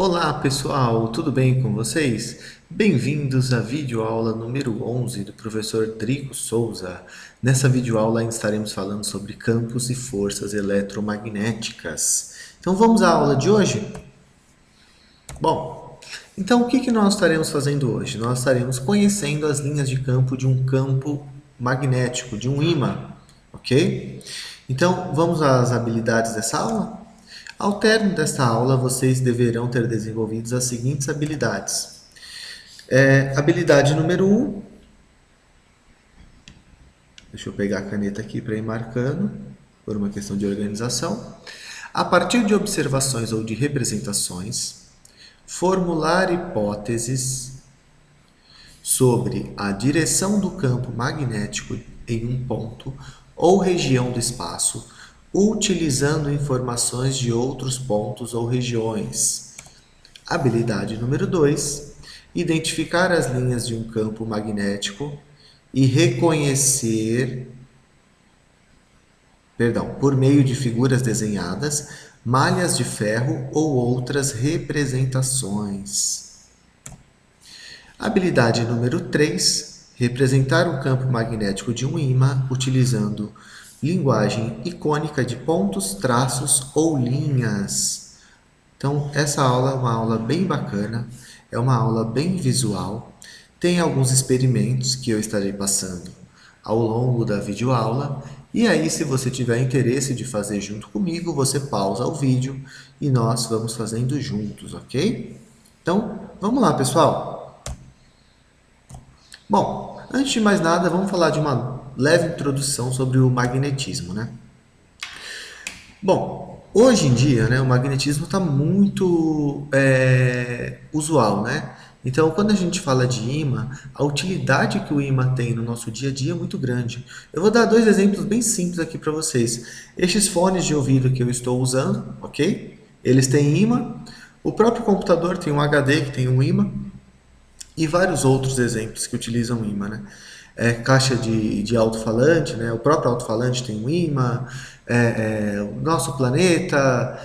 Olá pessoal, tudo bem com vocês? Bem-vindos à videoaula número 11 do professor Drico Souza. Nessa videoaula estaremos falando sobre campos e forças eletromagnéticas. Então vamos à aula de hoje? Bom, então o que nós estaremos fazendo hoje? Nós estaremos conhecendo as linhas de campo de um campo magnético, de um ímã, ok? Então vamos às habilidades dessa aula? Ao término desta aula, vocês deverão ter desenvolvido as seguintes habilidades. Habilidade número 1, deixa eu pegar a caneta aqui para ir marcando, por uma questão de organização. A partir de observações ou de representações, formular hipóteses sobre a direção do campo magnético em um ponto ou região do espaço, utilizando informações de outros pontos ou regiões. Habilidade número 2, identificar as linhas de um campo magnético e reconhecer, por meio de figuras desenhadas, malhas de ferro ou outras representações. Habilidade número 3, representar o campo magnético de um ímã utilizando linguagem icônica de pontos, traços ou linhas. Então, essa aula é uma aula bem bacana, é uma aula bem visual. Tem alguns experimentos que eu estarei passando ao longo da videoaula. E aí, se você tiver interesse de fazer junto comigo, você pausa o vídeo e nós vamos fazendo juntos, ok? Então, vamos lá, pessoal! Bom, antes de mais nada, vamos falar de uma leve introdução sobre o magnetismo, né? Bom, hoje em dia, né, o magnetismo está muito usual, né? Então, quando a gente fala de ímã, a utilidade que o ímã tem no nosso dia a dia é muito grande. Eu vou dar dois exemplos bem simples aqui para vocês. Estes fones de ouvido que eu estou usando, ok? Eles têm ímã. O próprio computador tem um HD que tem um ímã. E vários outros exemplos que utilizam ímã, né? Caixa de alto-falante, né? O próprio alto-falante tem um ímã, o nosso planeta,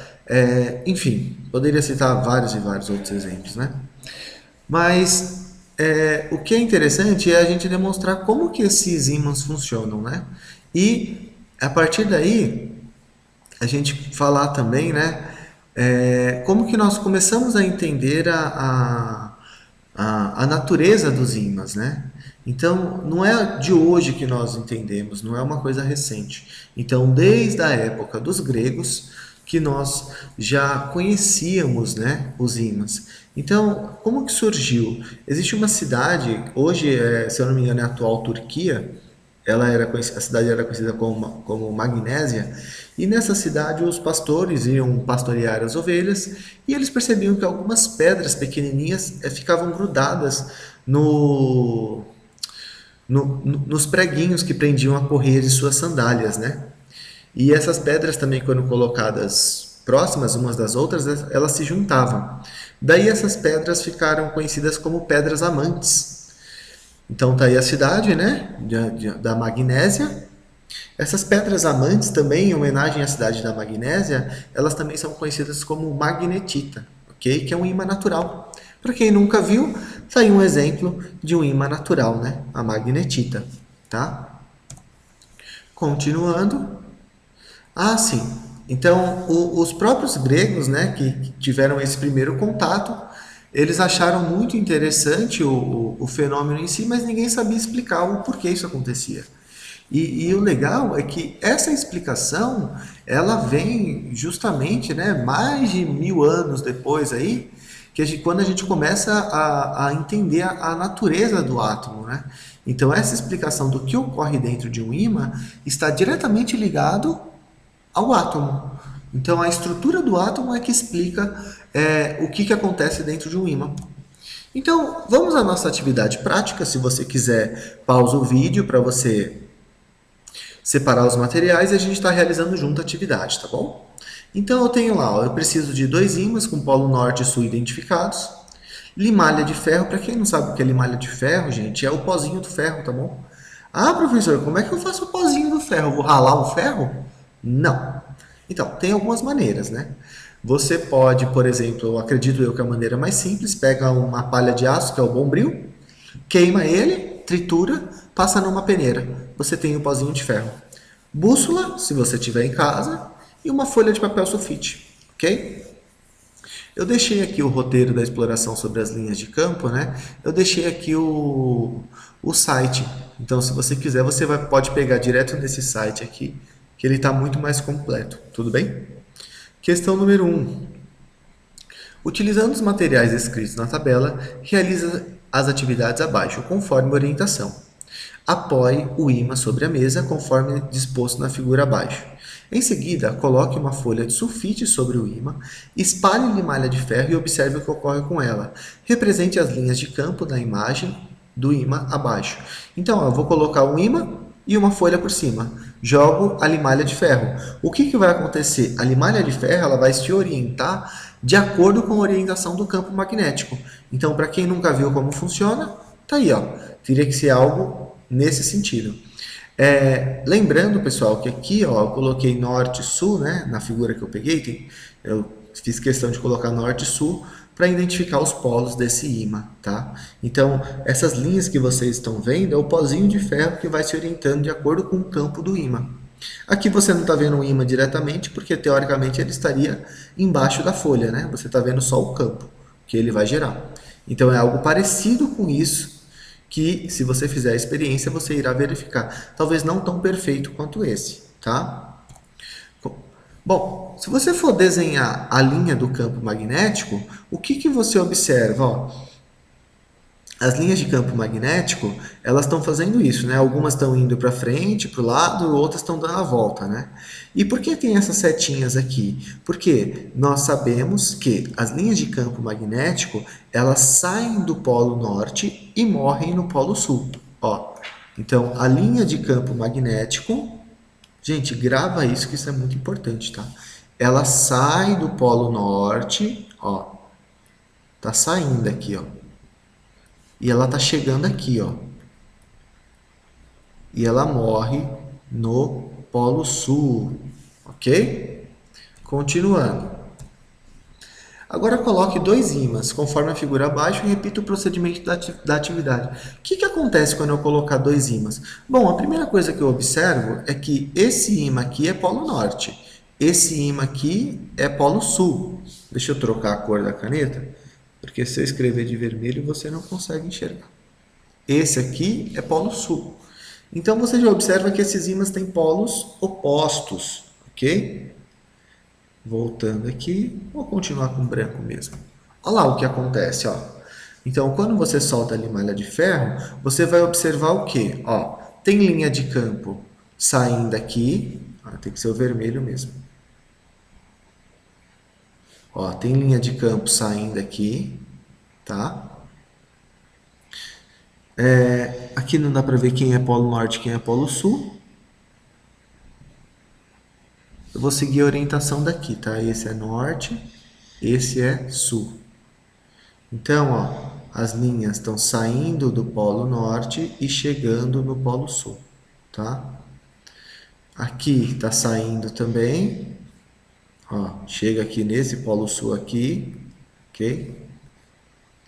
enfim, poderia citar vários e vários outros exemplos, né? Mas o que é interessante é a gente demonstrar como que esses ímãs funcionam, né? E a partir daí a gente falar também, né? Como que nós começamos a entender a natureza dos ímãs, né? Então, não é de hoje que nós entendemos, não é uma coisa recente. Então, desde a época dos gregos, que nós já conhecíamos, né, os ímãs. Então, como que surgiu? Existe uma cidade, hoje, se eu não me engano, é a atual Turquia, a cidade era conhecida como Magnésia, e nessa cidade os pastores iam pastorear as ovelhas e eles percebiam que algumas pedras pequenininhas ficavam grudadas nos preguinhos que prendiam a correia de suas sandálias, né? E essas pedras também, quando colocadas próximas umas das outras, elas se juntavam. Daí essas pedras ficaram conhecidas como pedras amantes. Então tá aí a cidade, né, da Magnésia. Essas pedras amantes também, em homenagem à cidade da Magnésia, elas também são conhecidas como magnetita, ok? Que é um ímã natural. Para quem nunca viu, tá aí um exemplo de um ímã natural, né? A magnetita, tá? Continuando. Ah, sim. Então, os próprios gregos, né, que tiveram esse primeiro contato, eles acharam muito interessante o fenômeno em si, mas ninguém sabia explicar o porquê isso acontecia. E o legal é que essa explicação, ela vem justamente, né, mais de 1000 anos depois aí, quando a gente começa a entender a natureza do átomo, né? Então, essa explicação do que ocorre dentro de um ímã está diretamente ligado ao átomo. Então, a estrutura do átomo é que explica o que acontece dentro de um ímã. Então, vamos à nossa atividade prática. Se você quiser, pausa o vídeo para você separar os materiais e a gente está realizando junto a atividade, tá bom? Então, eu tenho lá, eu preciso de 2 ímãs com polo norte e sul identificados, limalha de ferro. Para quem não sabe o que é limalha de ferro, gente, é o pozinho do ferro, tá bom? Ah, professor, como é que eu faço o pozinho do ferro? Eu vou ralar o ferro? Não. Então, tem algumas maneiras, né? Você pode, por exemplo, eu acredito eu que a maneira mais simples, pega uma palha de aço, que é o bombril, queima ele, tritura, passa numa peneira. Você tem o pozinho de ferro. Bússola, se você tiver em casa, e uma folha de papel sulfite, ok? Eu deixei aqui o roteiro da exploração sobre as linhas de campo, né? Eu deixei aqui o site. Então, se você quiser, pode pegar direto nesse site aqui, que ele está muito mais completo. Tudo bem? Questão número 1. Utilizando os materiais descritos na tabela, realiza as atividades abaixo, conforme orientação. Apoie o ímã sobre a mesa, conforme disposto na figura abaixo. Em seguida, coloque uma folha de sulfite sobre o ímã, espalhe-lhe malha de ferro e observe o que ocorre com ela. Represente as linhas de campo da imagem do ímã abaixo. Então, eu vou colocar um ímã e uma folha por cima. Jogo a limalha de ferro. O que vai acontecer? A limalha de ferro ela vai se orientar de acordo com a orientação do campo magnético. Então, para quem nunca viu como funciona, tá aí, ó. Teria que ser algo nesse sentido. Lembrando, pessoal, que aqui ó, eu coloquei norte e sul, né? Na figura que eu peguei, eu fiz questão de colocar norte e sul para identificar os polos desse ímã, tá? Então, essas linhas que vocês estão vendo é o pozinho de ferro que vai se orientando de acordo com o campo do ímã. Aqui você não está vendo o ímã diretamente, porque teoricamente ele estaria embaixo da folha, né? Você está vendo só o campo que ele vai gerar. Então, é algo parecido com isso, que se você fizer a experiência, você irá verificar. Talvez não tão perfeito quanto esse, tá? Bom, se você for desenhar a linha do campo magnético, o que você observa? Ó, as linhas de campo magnético, elas estão fazendo isso, né? Algumas estão indo para frente, para o lado, outras estão dando a volta, né? E por que tem essas setinhas aqui? Porque nós sabemos que as linhas de campo magnético, elas saem do polo norte e morrem no polo sul, ó. Então, a linha de campo magnético, gente, grava isso que isso é muito importante, tá? Ela sai do polo norte, ó. Tá saindo aqui, ó. E ela tá chegando aqui, ó. E ela morre no Polo Sul, ok? Continuando. Agora coloque dois ímãs, conforme a figura abaixo, e repita o procedimento da atividade. O que acontece quando eu colocar dois ímãs? Bom, a primeira coisa que eu observo é que esse ímã aqui é Polo Norte. Esse ímã aqui é Polo Sul. Deixa eu trocar a cor da caneta, porque se eu escrever de vermelho você não consegue enxergar. Esse aqui é Polo Sul. Então você já observa que esses ímãs têm polos opostos, ok? Voltando aqui, vou continuar com branco mesmo. Olha lá o que acontece, ó. Então, quando você solta a limalha de ferro, você vai observar o quê? Ó, tem linha de campo saindo aqui, ó, tem que ser o vermelho mesmo. Ó, tem linha de campo saindo aqui, tá? Aqui não dá para ver quem é polo norte e quem é polo sul. Eu vou seguir a orientação daqui, tá? Esse é norte, esse é sul. Então, ó, as linhas estão saindo do polo norte e chegando no polo sul, tá? Aqui está saindo também, ó, chega aqui nesse polo sul aqui, ok?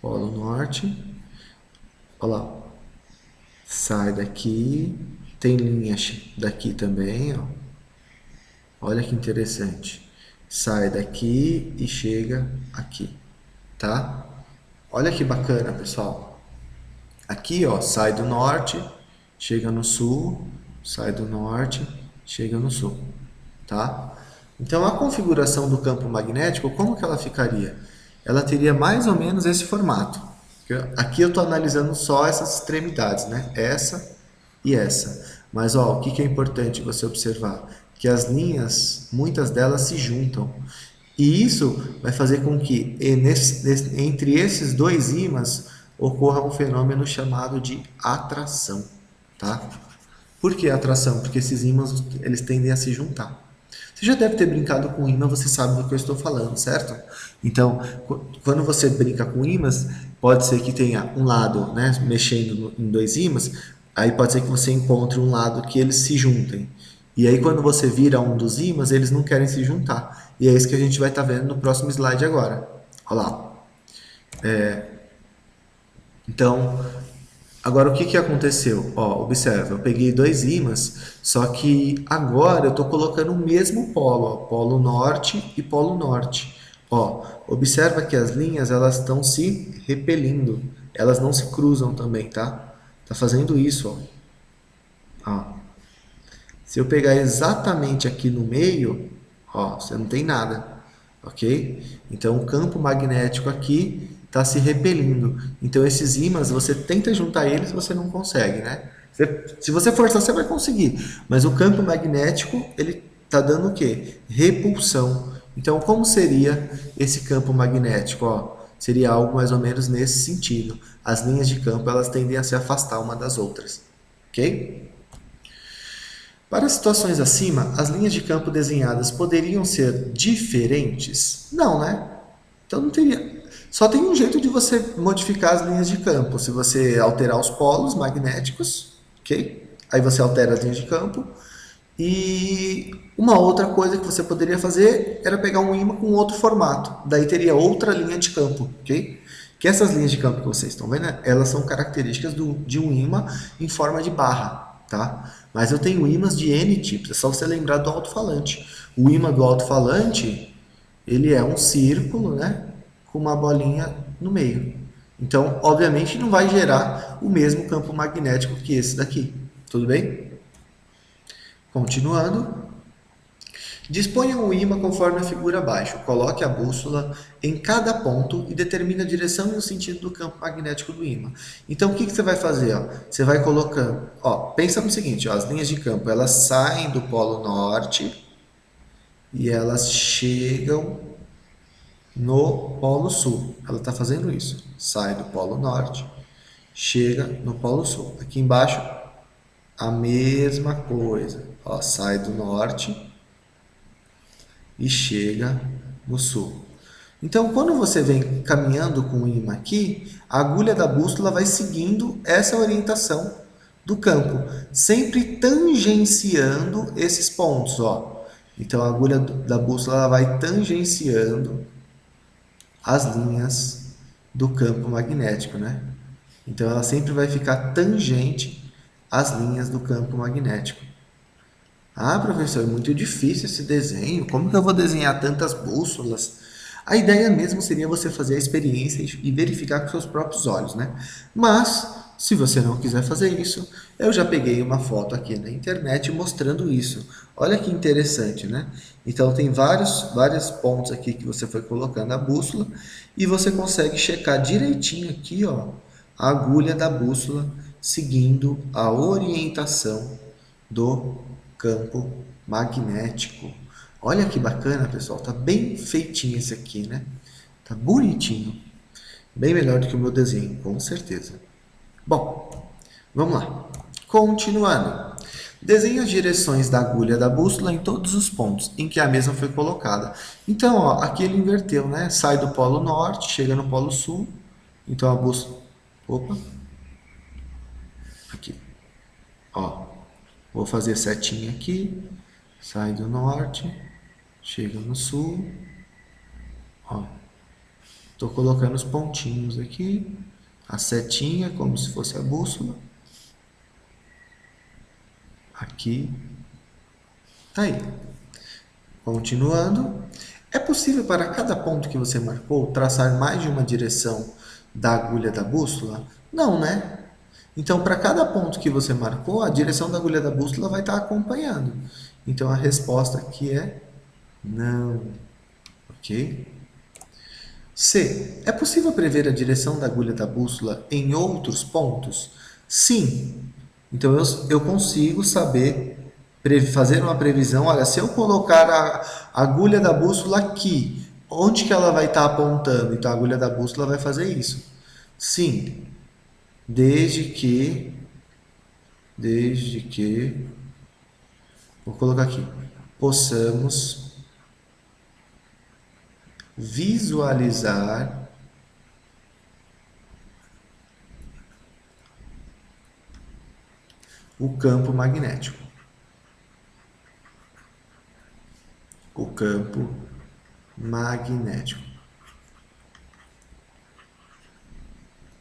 Polo norte, olha lá, sai daqui, tem linhas daqui também, ó. Olha que interessante. Sai daqui e chega aqui, tá? Olha que bacana, pessoal. Aqui, ó, sai do norte, chega no sul, sai do norte, chega no sul, tá? Então, a configuração do campo magnético, como que ela ficaria? Ela teria mais ou menos esse formato. Aqui eu estou analisando só essas extremidades, né? Essa e essa. Mas, ó, o que é importante você observar? Que as linhas, muitas delas se juntam. E isso vai fazer com que entre esses dois ímãs ocorra um fenômeno chamado de atração, tá? Por que atração? Porque esses ímãs eles tendem a se juntar. Você já deve ter brincado com ímã, você sabe do que eu estou falando, certo? Então, quando você brinca com ímãs, pode ser que tenha um lado, né, mexendo em dois ímãs, aí pode ser que você encontre um lado que eles se juntem. E aí, quando você vira um dos ímãs, eles não querem se juntar. E é isso que a gente vai estar vendo no próximo slide agora. Olha lá. Então, agora o que aconteceu? Ó, observa, eu peguei dois ímãs, só que agora eu estou colocando o mesmo polo, ó, polo norte e polo norte. Ó, observa que as linhas elas estão se repelindo, elas não se cruzam também, tá? Tá fazendo isso, ó. Ó. Se eu pegar exatamente aqui no meio, ó, você não tem nada, ok? Então o campo magnético aqui está se repelindo. Então esses ímãs, você tenta juntar eles, você não consegue, né? Se você forçar, você vai conseguir. Mas o campo magnético, ele está dando o quê? Repulsão. Então como seria esse campo magnético? Ó, seria algo mais ou menos nesse sentido. As linhas de campo, elas tendem a se afastar uma das outras, ok? Para situações acima, as linhas de campo desenhadas poderiam ser diferentes? Não, né? Então não teria. Só tem um jeito de você modificar as linhas de campo. Se você alterar os polos magnéticos, ok? Aí você altera as linhas de campo. E uma outra coisa que você poderia fazer era pegar um ímã com outro formato. Daí teria outra linha de campo, ok? Que essas linhas de campo que vocês estão vendo, elas são características de um ímã em forma de barra, tá? Mas eu tenho ímãs de N tipos, é só você lembrar do alto-falante. O ímã do alto-falante, ele é um círculo, né? Com uma bolinha no meio. Então, obviamente, não vai gerar o mesmo campo magnético que esse daqui. Tudo bem? Continuando. Disponha o ímã conforme a figura abaixo. Coloque a bússola em cada ponto e determine a direção e o sentido do campo magnético do ímã. Então, o que você vai fazer? Ó? Você vai colocando... Ó, pensa no seguinte, ó, as linhas de campo elas saem do polo norte e elas chegam no polo sul. Ela está fazendo isso. Sai do polo norte, chega no polo sul. Aqui embaixo, a mesma coisa. Ó, sai do norte e chega no sul. Então, quando você vem caminhando com o ímã aqui, a agulha da bússola vai seguindo essa orientação do campo, sempre tangenciando esses pontos, ó. Então, a agulha da bússola ela vai tangenciando as linhas do campo magnético, né? Então, ela sempre vai ficar tangente às linhas do campo magnético. Ah, professor, é muito difícil esse desenho. Como que eu vou desenhar tantas bússolas? A ideia mesmo seria você fazer a experiência e verificar com seus próprios olhos, né? Mas, se você não quiser fazer isso, eu já peguei uma foto aqui na internet mostrando isso. Olha que interessante, né? Então, tem vários pontos aqui que você foi colocando a bússola e você consegue checar direitinho aqui, ó, a agulha da bússola seguindo a orientação do campo magnético. Olha que bacana, pessoal. Tá bem feitinho esse aqui, né? Tá bonitinho. Bem melhor do que o meu desenho, com certeza. Bom, vamos lá. Continuando. Desenhe as direções da agulha da bússola em todos os pontos em que a mesma foi colocada. Então, ó, aqui ele inverteu, né? Sai do polo norte, chega no polo sul. Então a bússola... Opa! Aqui. Ó, vou fazer setinha aqui. Sai do norte, chega no sul. Ó, tô colocando os pontinhos aqui, a setinha como se fosse a bússola. Aqui, tá aí. Continuando, é possível para cada ponto que você marcou traçar mais de uma direção da agulha da bússola? Não, né? Então, para cada ponto que você marcou, a direção da agulha da bússola vai estar acompanhando. Então, a resposta aqui é não, ok? C. É possível prever a direção da agulha da bússola em outros pontos? Sim. Então eu consigo saber fazer uma previsão. Olha, se eu colocar a agulha da bússola aqui, onde que ela vai estar apontando? Então a agulha da bússola vai fazer isso. Sim, desde que, vou colocar aqui, possamos visualizar o campo magnético. O campo magnético.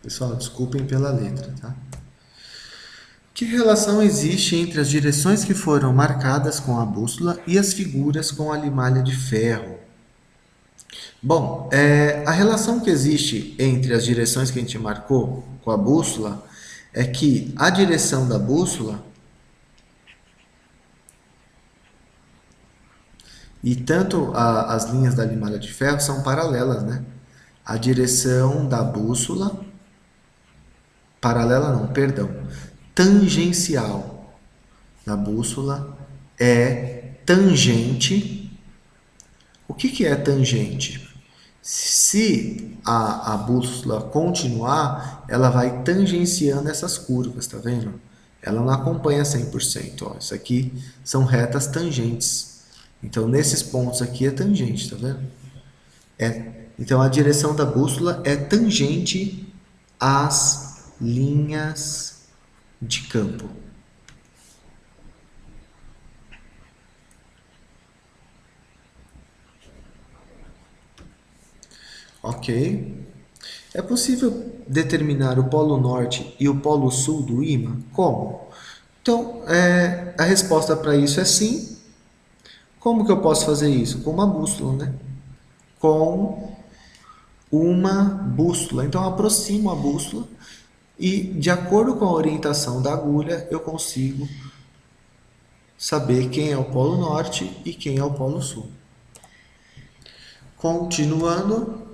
Pessoal, desculpem pela letra, tá? Que relação existe entre as direções que foram marcadas com a bússola e as figuras com a limalha de ferro? Bom, a relação que existe entre as direções que a gente marcou com a bússola é que a direção da bússola e tanto as linhas da limalha de ferro são paralelas, né? A direção da bússola, paralela não, perdão, tangencial da bússola é tangente. O que é tangente? Se a bússola continuar, ela vai tangenciando essas curvas, tá vendo? Ela não acompanha 100%. Ó. Isso aqui são retas tangentes. Então, nesses pontos aqui é tangente, tá vendo? Então, a direção da bússola é tangente às linhas de campo. Ok. É possível determinar o polo norte e o polo sul do ímã? Como? Então, a resposta para isso é sim. Como que eu posso fazer isso? Com uma bússola, né? Com uma bússola. Então, eu aproximo a bússola e, de acordo com a orientação da agulha, eu consigo saber quem é o polo norte e quem é o polo sul. Continuando,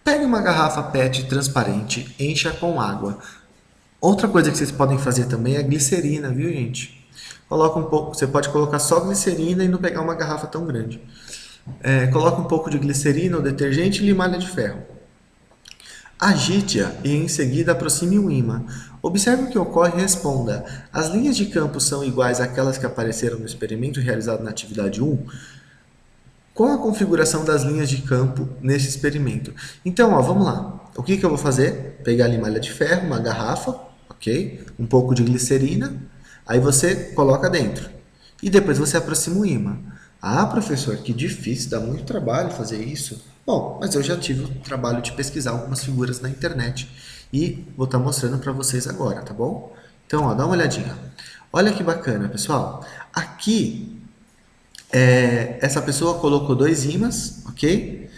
pegue uma garrafa PET transparente, encha com água. Outra coisa que vocês podem fazer também é glicerina, viu, gente? Coloca um pouco, você pode colocar só glicerina e não pegar uma garrafa tão grande. Coloca um pouco de glicerina ou detergente e limalha de ferro. Agite-a e em seguida aproxime o ímã. Observe o que ocorre e responda. As linhas de campo são iguais àquelas que apareceram no experimento realizado na atividade 1? Qual a configuração das linhas de campo nesse experimento? Então, ó, vamos lá. O que eu vou fazer? Pegar a limalha de ferro, uma garrafa, ok? Um pouco de glicerina, aí você coloca dentro. E depois você aproxima o ímã. Ah, professor, que difícil, dá muito trabalho fazer isso. Bom, mas eu já tive o trabalho de pesquisar algumas figuras na internet e vou estar mostrando para vocês agora, tá bom? Então, ó, dá uma olhadinha. Olha que bacana, pessoal. Aqui essa pessoa colocou dois ímãs, ok?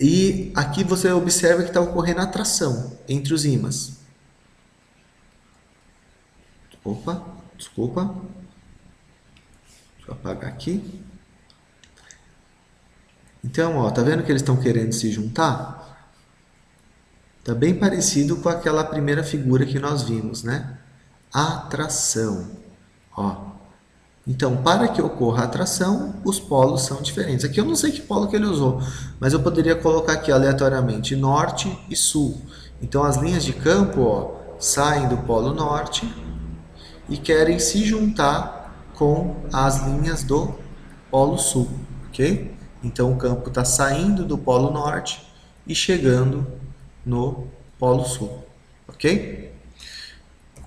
E aqui você observa que está ocorrendo atração entre os ímãs. Opa, desculpa. Deixa eu apagar aqui. Então, ó, tá vendo que eles estão querendo se juntar? Tá bem parecido com aquela primeira figura que nós vimos, né? Atração. Ó, então, para que ocorra a atração, os polos são diferentes. Aqui eu não sei que polo que ele usou, mas eu poderia colocar aqui aleatoriamente norte e sul. Então, as linhas de campo ó, saem do polo norte e querem se juntar com as linhas do polo sul, ok? Então, o campo está saindo do polo norte e chegando no polo sul, ok?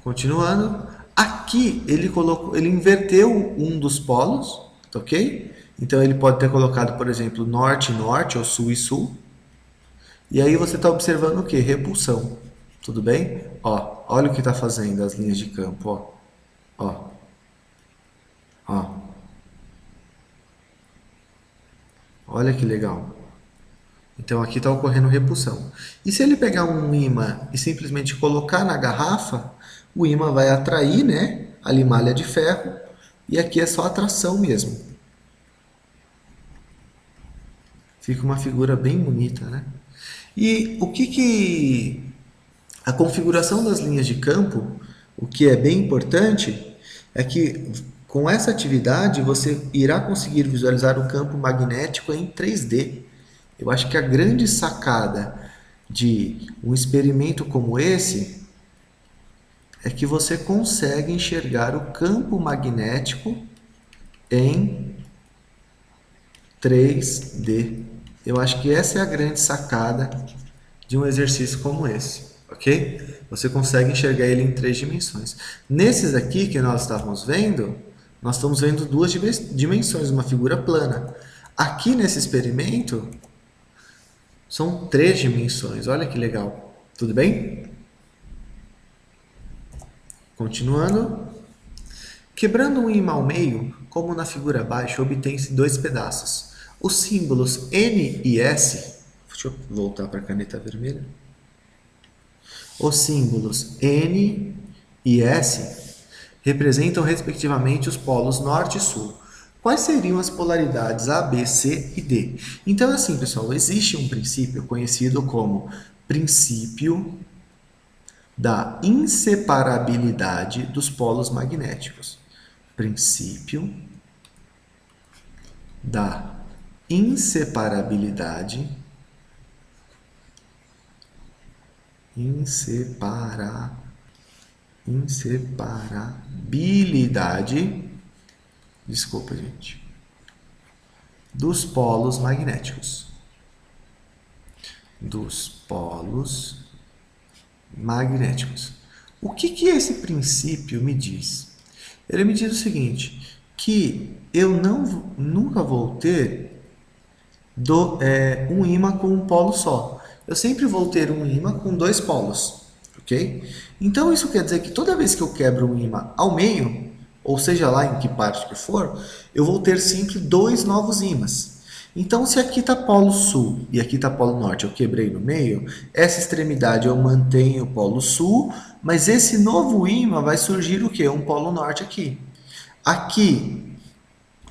Continuando, aqui ele inverteu um dos polos, ok? Então ele pode ter colocado, por exemplo, norte e norte ou sul e sul. E aí você está observando o que? Repulsão, tudo bem? Ó, olha o que está fazendo as linhas de campo, ó, ó, ó. Olha que legal. Então aqui está ocorrendo repulsão. E se ele pegar um ímã e simplesmente colocar na garrafa, o ímã vai atrair, né, a limalha de ferro e aqui é só atração mesmo. Fica uma figura bem bonita, né? E o que a configuração das linhas de campo, o que é bem importante é que com essa atividade você irá conseguir visualizar o campo magnético em 3D. Eu acho que a grande sacada de um experimento como esse é que você consegue enxergar o campo magnético em 3D. Eu acho que essa é a grande sacada de um exercício como esse, ok? Você consegue enxergar ele em 3 dimensões. Nesses aqui que nós estamos vendo duas dimensões, uma figura plana. Aqui nesse experimento, são 3 dimensões. Olha que legal. Tudo bem? Continuando. Quebrando um ímã ao meio, como na figura abaixo, obtém-se 2 pedaços. Os símbolos N e S, deixa eu voltar para a caneta vermelha. Os símbolos N e S representam respectivamente os polos norte e sul. Quais seriam as polaridades A, B, C e D? Então, assim, pessoal, existe um princípio conhecido como princípio da inseparabilidade dos polos magnéticos. Princípio da inseparabilidade inseparabilidade, desculpa, gente, dos polos magnéticos. Dos polos magnéticos. O que esse princípio me diz? Ele me diz o seguinte, que eu nunca vou ter um ímã com um polo só. Eu sempre vou ter um ímã com 2 polos, ok? Então isso quer dizer que toda vez que eu quebro um ímã ao meio, ou seja lá em que parte que for, eu vou ter sempre 2 novos ímãs. Então, se aqui está polo sul e aqui está polo norte, eu quebrei no meio, essa extremidade eu mantenho o polo sul, mas esse novo ímã vai surgir o quê? Um polo norte aqui. Aqui,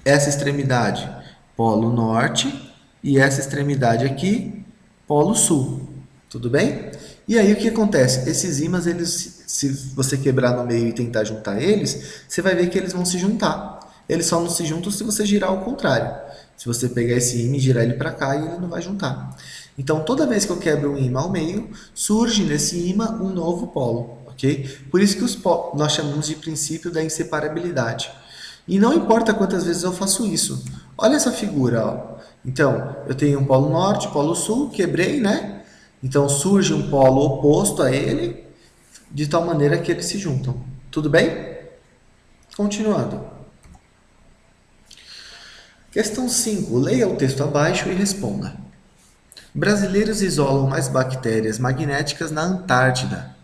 essa extremidade, polo norte, e essa extremidade aqui, polo sul. Tudo bem? E aí o que acontece? Esses ímãs, eles, se você quebrar no meio e tentar juntar eles, você vai ver que eles vão se juntar. Eles só não se juntam se você girar ao contrário. Se você pegar esse ímã e girar ele para cá, ele não vai juntar. Então, toda vez que eu quebro um ímã ao meio, surge nesse ímã um novo polo, ok? Por isso que nós chamamos de princípio da inseparabilidade. E não importa quantas vezes eu faço isso. Olha essa figura, ó. Então, eu tenho um polo norte, polo sul, quebrei, né? Então, surge um polo oposto a ele, de tal maneira que eles se juntam. Tudo bem? Continuando. Questão 5. Leia o texto abaixo e responda. Brasileiros isolam mais bactérias magnéticas na Antártida.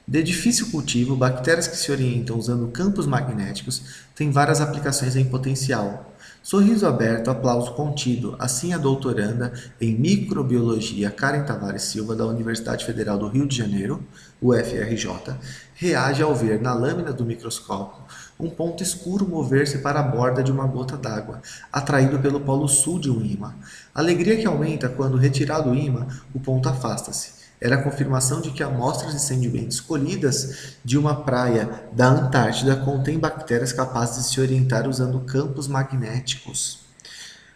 De difícil cultivo, bactérias que se orientam usando campos magnéticos têm várias aplicações em potencial. Sorriso aberto, aplauso contido. Assim, a doutoranda em microbiologia Karen Tavares Silva, da Universidade Federal do Rio de Janeiro, UFRJ, reage ao ver na lâmina do microscópio um ponto escuro mover-se para a borda de uma gota d'água, atraído pelo polo sul de um ímã. Alegria que aumenta quando, retirado o ímã, o ponto afasta-se. Era a confirmação de que amostras de sedimentos colhidas de uma praia da Antártida contêm bactérias capazes de se orientar usando campos magnéticos.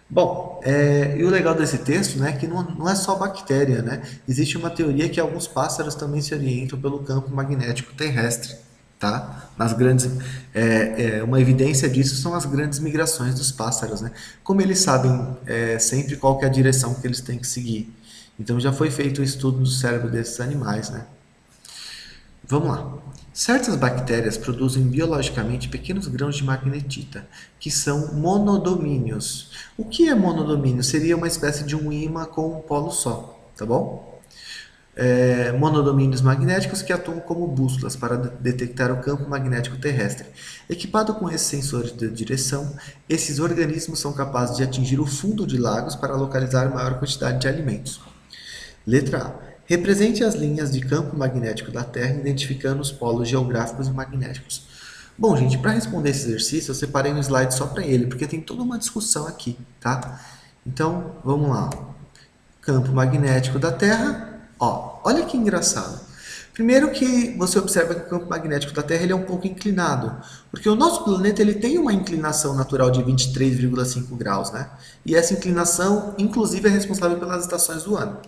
Bom, e o legal desse texto, né, é que não é só bactéria, né? Existe uma teoria que alguns pássaros também se orientam pelo campo magnético terrestre, tá? Nas grandes, uma evidência disso são as grandes migrações dos pássaros, né? Como eles sabem sempre qual que é a direção que eles têm que seguir. Então já foi feito um estudo do cérebro desses animais, né? Vamos lá. Certas bactérias produzem biologicamente pequenos grãos de magnetita, que são monodomínios. O que é monodomínio? Seria uma espécie de um ímã com um polo só, tá bom? Monodomínios magnéticos que atuam como bússolas para detectar o campo magnético terrestre. Equipado com esses sensores de direção, esses organismos são capazes de atingir o fundo de lagos para localizar maior quantidade de alimentos. Letra A. Represente as linhas de campo magnético da Terra, identificando os polos geográficos e magnéticos. Bom, gente, para responder esse exercício, eu separei um slide só para ele, porque tem toda uma discussão aqui, tá? Então, vamos lá. Campo magnético da Terra. Ó, olha que engraçado. Primeiro que você observa que o campo magnético da Terra ele é um pouco inclinado, porque o nosso planeta ele tem uma inclinação natural de 23,5 graus, né? E essa inclinação, inclusive, é responsável pelas estações do ano.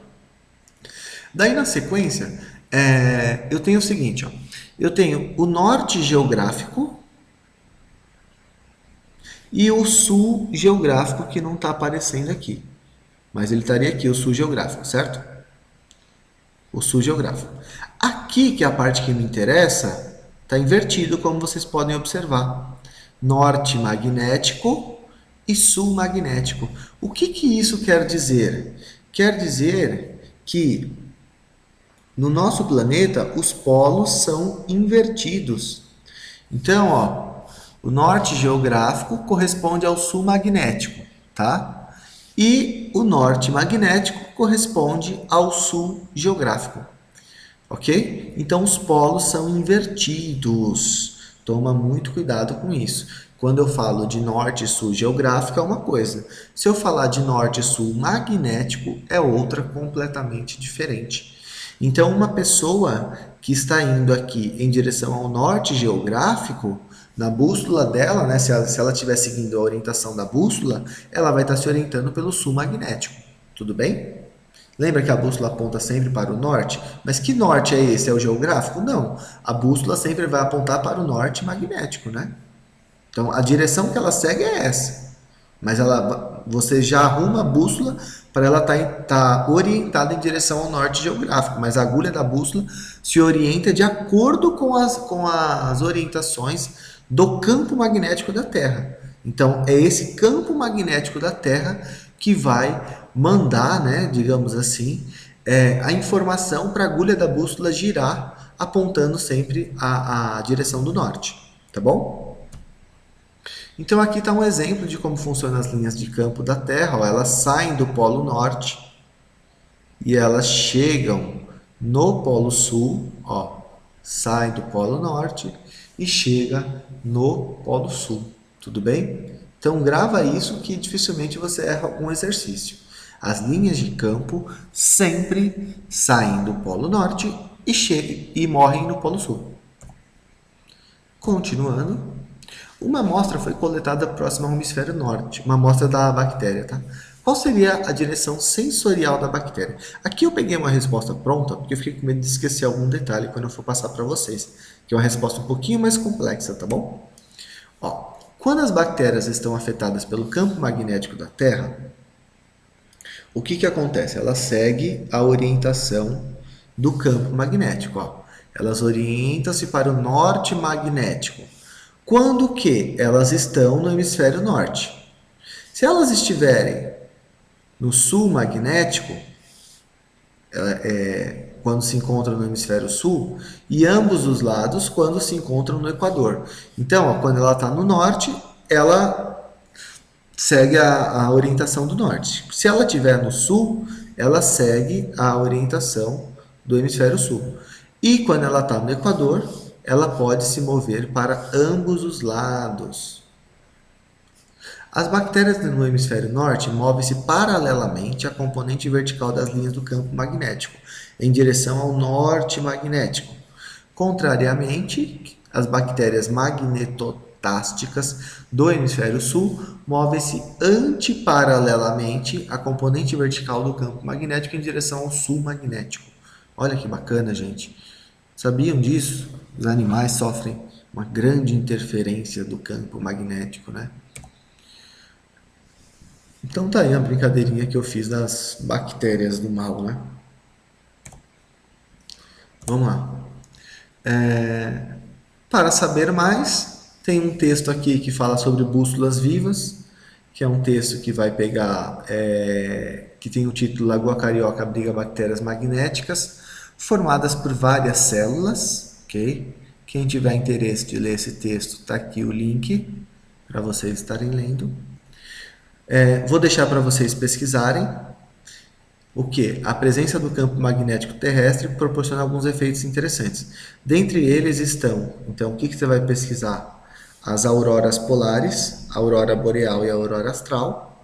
Daí na sequência, eu tenho o seguinte, ó, eu tenho o norte geográfico e o sul geográfico que não está aparecendo aqui. Mas ele estaria aqui, o sul geográfico, certo? O sul geográfico. Aqui, que é a parte que me interessa, está invertido, como vocês podem observar. Norte magnético e sul magnético. O que que isso quer dizer? Quer dizer que no nosso planeta os polos são invertidos. Então, ó, o norte geográfico corresponde ao sul magnético, tá? E o norte magnético corresponde ao sul geográfico, ok? Então os polos são invertidos. Toma muito cuidado com isso. Quando eu falo de norte e sul geográfico é uma coisa. Se eu falar de norte e sul magnético é outra completamente diferente. Então uma pessoa que está indo aqui em direção ao norte geográfico, na bússola dela, né, se ela estiver seguindo a orientação da bússola, ela vai estar se orientando pelo sul magnético. Tudo bem? Lembra que a bússola aponta sempre para o norte? Mas que norte é esse? É o geográfico? Não. A bússola sempre vai apontar para o norte magnético, né? Então, a direção que ela segue é essa. Mas você já arruma a bússola para ela estar orientada em direção ao norte geográfico. Mas a agulha da bússola se orienta de acordo com as orientações do campo magnético da Terra. Então, é esse campo magnético da Terra que vai mandar, né, digamos assim, a informação para a agulha da bússola girar, apontando sempre a direção do norte. Tá bom? Então aqui está um exemplo de como funcionam as linhas de campo da Terra. Ó, elas saem do Polo Norte e elas chegam no Polo Sul. Ó, sai do Polo Norte e chega no Polo Sul. Tudo bem? Então grava isso que dificilmente você erra algum exercício. As linhas de campo sempre saem do Polo Norte e morrem no Polo Sul. Continuando, uma amostra foi coletada próxima ao hemisfério norte, uma amostra da bactéria, tá? Qual seria a direção sensorial da bactéria? Aqui eu peguei uma resposta pronta, porque eu fiquei com medo de esquecer algum detalhe quando eu for passar para vocês, que é uma resposta um pouquinho mais complexa, tá bom? Ó, quando as bactérias estão afetadas pelo campo magnético da Terra, o que que acontece? Ela segue a orientação do campo magnético, ó. Elas orientam-se para o norte magnético. Quando que elas estão no hemisfério norte? Se elas estiverem no sul magnético, quando se encontram no hemisfério sul, e ambos os lados quando se encontram no Equador. Então, ó, quando ela está no norte, ela segue a orientação do norte. Se ela estiver no sul, ela segue a orientação do hemisfério sul. E quando ela está no Equador, ela pode se mover para ambos os lados. As bactérias no hemisfério norte movem-se paralelamente à componente vertical das linhas do campo magnético, em direção ao norte magnético. Contrariamente, as bactérias magnetotásticas do hemisfério sul movem-se antiparalelamente à componente vertical do campo magnético em direção ao sul magnético. Olha que bacana, gente. Sabiam disso? Os animais sofrem uma grande interferência do campo magnético, né? Então tá aí a brincadeirinha que eu fiz das bactérias do mal, né? Vamos lá. Para saber mais, tem um texto aqui que fala sobre bússolas vivas, que é um texto que vai pegar, que tem o título Lagoa Carioca abriga bactérias magnéticas, formadas por várias células, ok? Quem tiver interesse de ler esse texto, tá aqui o link para vocês estarem lendo. Vou deixar para vocês pesquisarem o que? A presença do campo magnético terrestre proporciona alguns efeitos interessantes. Dentre eles estão, então, o que você vai pesquisar? As auroras polares, a aurora boreal e a aurora astral,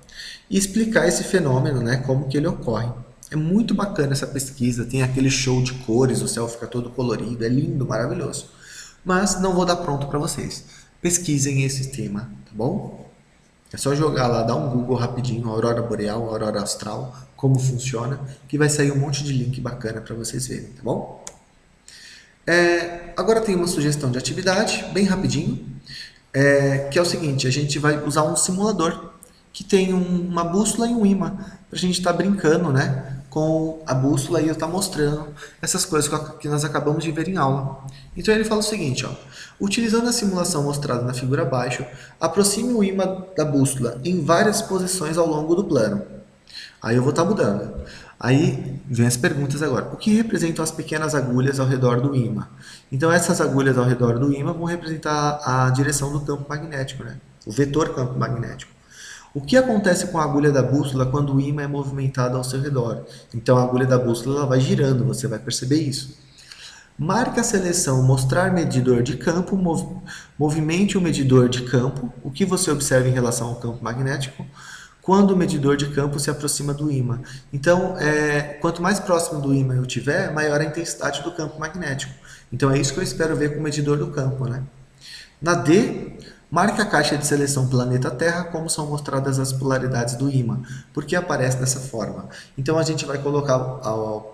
e explicar esse fenômeno, né, como que ele ocorre. É muito bacana essa pesquisa, tem aquele show de cores, o céu fica todo colorido, é lindo, maravilhoso. Mas não vou dar pronto para vocês. Pesquisem esse tema, tá bom? É só jogar lá, dar um Google rapidinho, aurora boreal, aurora astral, como funciona, que vai sair um monte de link bacana para vocês verem, tá bom? Agora tem uma sugestão de atividade, bem rapidinho, que é o seguinte, a gente vai usar um simulador que tem uma bússola e um ímã, para a gente estar brincando, né? com a bússola e eu estar mostrando essas coisas que nós acabamos de ver em aula. Então ele fala o seguinte, ó, utilizando a simulação mostrada na figura abaixo, aproxime o ímã da bússola em várias posições ao longo do plano. Aí eu vou estar mudando. Aí vem as perguntas agora. O que representam as pequenas agulhas ao redor do ímã? Então essas agulhas ao redor do ímã vão representar a direção do campo magnético, né? O vetor campo magnético. O que acontece com a agulha da bússola quando o ímã é movimentado ao seu redor? Então a agulha da bússola ela vai girando, você vai perceber isso. Marque a seleção mostrar medidor de campo, movimente o medidor de campo, o que você observa em relação ao campo magnético, quando o medidor de campo se aproxima do ímã. Então, quanto mais próximo do ímã eu tiver, maior a intensidade do campo magnético. Então é isso que eu espero ver com o medidor do campo, né? Na D, marque a caixa de seleção planeta Terra como são mostradas as polaridades do ímã, porque aparece dessa forma. Então a gente vai colocar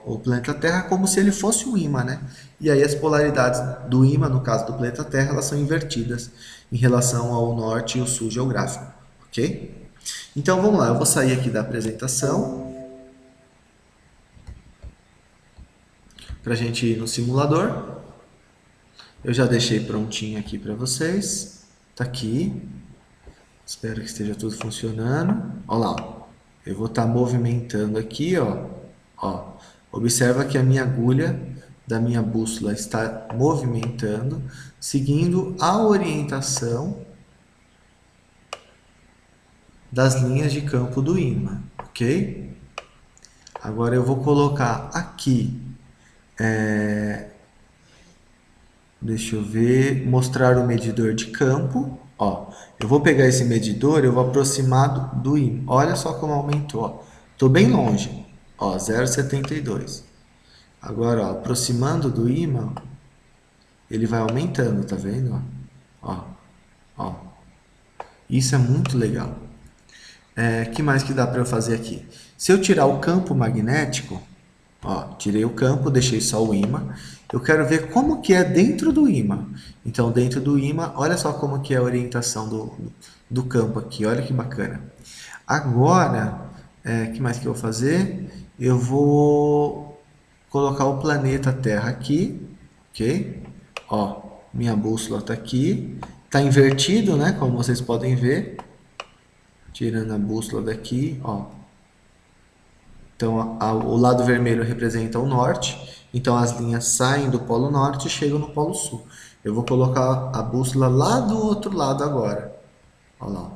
o planeta Terra como se ele fosse um ímã, né? E aí as polaridades do ímã, no caso do planeta Terra, elas são invertidas em relação ao norte e o sul geográfico, ok? Então vamos lá, eu vou sair aqui da apresentação para a gente ir no simulador. Eu já deixei prontinho aqui para vocês. Tá aqui. Espero que esteja tudo funcionando. Olha lá, ó. Eu vou estar movimentando aqui, ó. Ó. Observa que a minha agulha da minha bússola está movimentando, seguindo a orientação das linhas de campo do ímã, ok? Agora eu vou colocar aqui, deixa eu ver, mostrar o medidor de campo. Ó, eu vou pegar esse medidor, eu vou aproximar do ímã. Olha só como aumentou. Estou bem longe, ó, 0,72. Agora, ó, aproximando do ímã, ele vai aumentando, tá vendo? Ó, ó. Isso é muito legal. Que mais que dá para eu fazer aqui? Se eu tirar o campo magnético, ó, tirei o campo, deixei só o ímã. Eu quero ver como que é dentro do ímã. Então, dentro do ímã, olha só como que é a orientação do campo aqui. Olha que bacana. Agora, que mais que eu vou fazer? Eu vou colocar o planeta Terra aqui, ok? Ó, minha bússola está aqui. Está invertido, né? Como vocês podem ver. Tirando a bússola daqui, ó. Então, o lado vermelho representa o norte. Então, as linhas saem do polo norte e chegam no polo sul. Eu vou colocar a bússola lá do outro lado agora. Olha lá.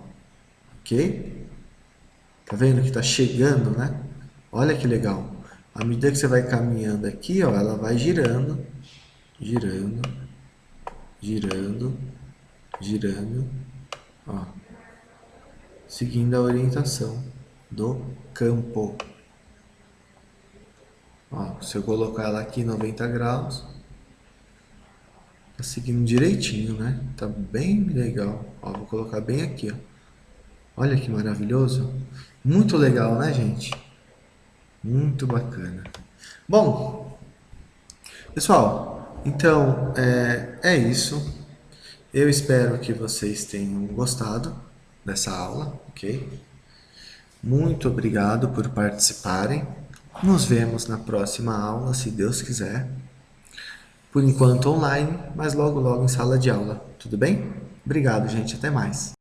Ok? Tá vendo que tá chegando, né? Olha que legal. À medida que você vai caminhando aqui, ó, ela vai girando, girando, girando, girando, ó, seguindo a orientação do campo. Ó, se eu colocar ela aqui 90 graus, tá seguindo direitinho, né? Tá bem legal. Ó, vou colocar bem aqui, ó. Olha que maravilhoso. Muito legal, né, gente? Muito bacana. Bom, pessoal, então é isso. Eu espero que vocês tenham gostado dessa aula, ok? Muito obrigado por participarem. Nos vemos na próxima aula, se Deus quiser. Por enquanto online, mas logo logo em sala de aula. Tudo bem? Obrigado, gente. Até mais.